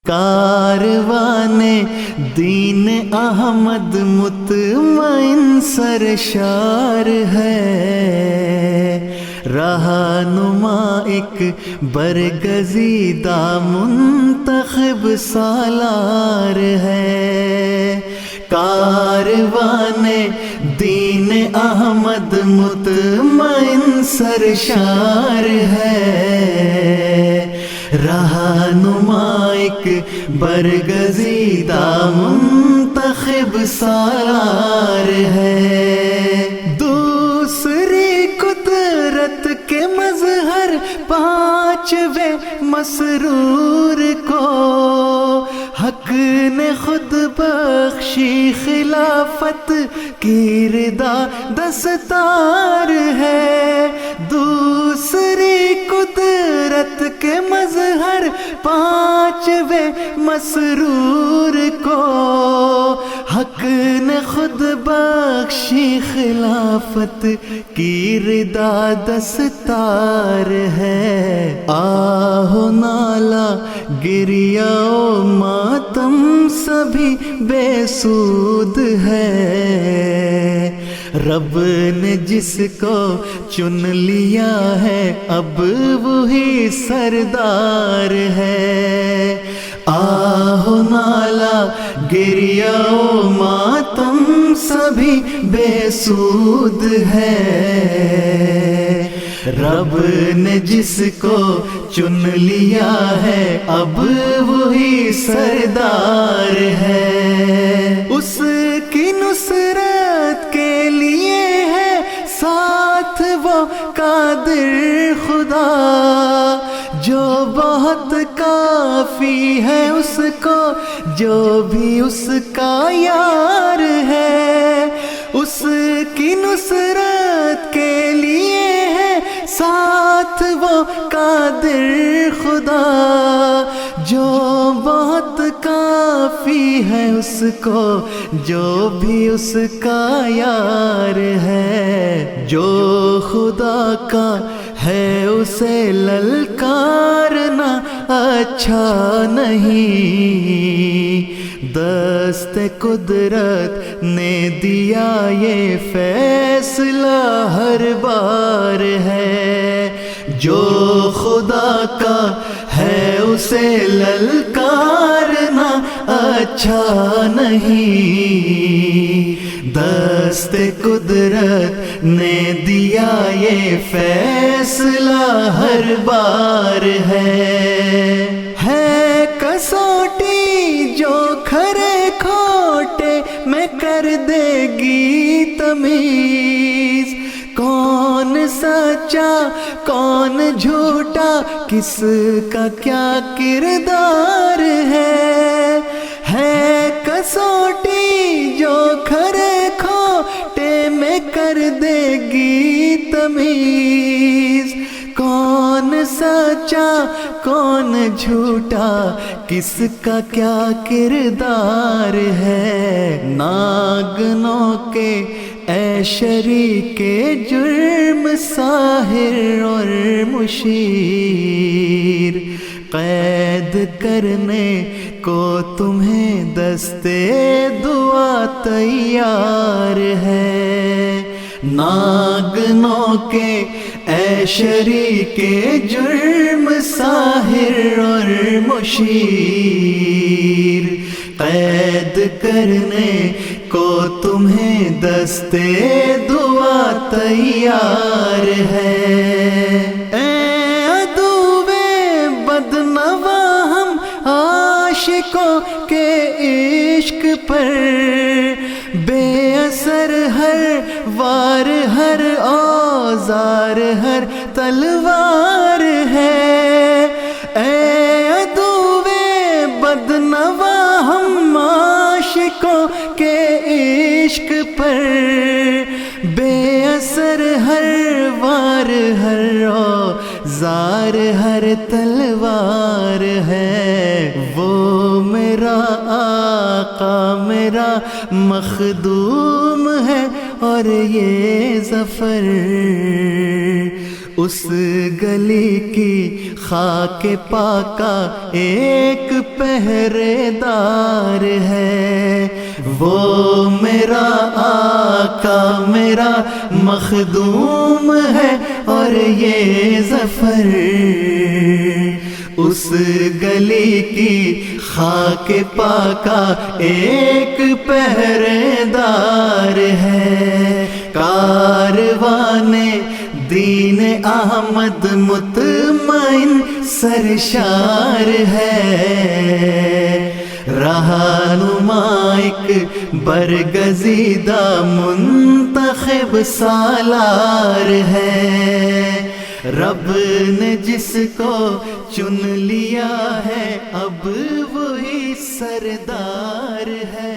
کاروان دین احمد مطمئن سرشار ہے، رہنما ایک برگزیدہ منتخب سالار ہے۔ کاروان دین احمد مطمئن سرشار ہے، رہنما ایک برگزیدہ منتخب سالار ہے۔ دوسری قدرت کے مظہر پانچویں مسرور کو حق نے خود بخشی خلافت کی رضا دستار ہے۔ دوسری قدرت کے مظہر پانچویں مسرور کو حق نے خود بخشی خلافت کی رضا دستار ہے۔ آہو نالا گریہ و ماتم سبھی بے سود ہے، رب نے جس کو چن لیا ہے اب وہی سردار ہے۔ آہ نالا گریہ و ماتم سبھی بے سود ہے، رب نے جس کو چن لیا ہے اب وہی سردار ہے۔ اس کی نصرت کے لیے ہے ساتھ وہ قادر خدا، جو بہت کافی ہے اس کو جو بھی اس کا یار ہے۔ اس کی نصرت کے لیے ہے ساتھ وہ قادر خدا، جو بہت کافی ہے اس کو جو بھی اس کا یار ہے۔ جو خدا کا ہے اسے للکارنا اچھا نہیں، دست قدرت نے دیا یہ فیصلہ ہر بار ہے۔ جو خدا کا ہے اسے للکارنا اچھا نہیں، دست قدرت نے دیا یہ فیصلہ ہر بار ہے کسوٹی جو کھرے کھوٹے میں کر دے گی تمیز، کون سچا کون جھوٹا کس کا کیا کردار ہے کسوٹی جو کھرے کھوٹے میں کر دے گی تمیز، کون سچا کون جھوٹا کس کا کیا کردار ہے۔ ناگنوں کے اے شریک جرم ساحر اور مشیر، قید کرنے کو تمہیں دستے دعا تیار ہے۔ ناگنوں کے اے شریک جرم ساحر اور مشیر، قید کرنے کو تمہیں دستے دعا تیار ہے۔ اے عدوِ بدنوا ہم عاشقوں کے عشق پر، بے اثر ہر وار ہر اوزار ہر تلوار ہے۔ اے عدوِ بدنوا ہم عاشقوں کے عشق پر، بے اثر ہر وار ہر اوزار ہر تلوار ہے۔ وہ میرا آقا میرا مخدوم ہے اور یہ ظفر اس گلی کی خاک پاکا ایک پہرے دار ہے، وہ میرا آقا میرا مخدوم ہے، اور یہ ظفر اس گلی کی خاک پاکا ایک پہرے دار ہے۔ کاروان دین احمد مطمئن سرشار ہے، رہنما ایک برگزیدہ منتخب سالار ہے۔ رب نے جس کو چن لیا ہے اب وہی سردار ہے،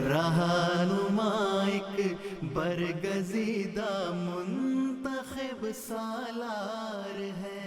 رہنما ایک برگزیدہ منتخب سالار ہے۔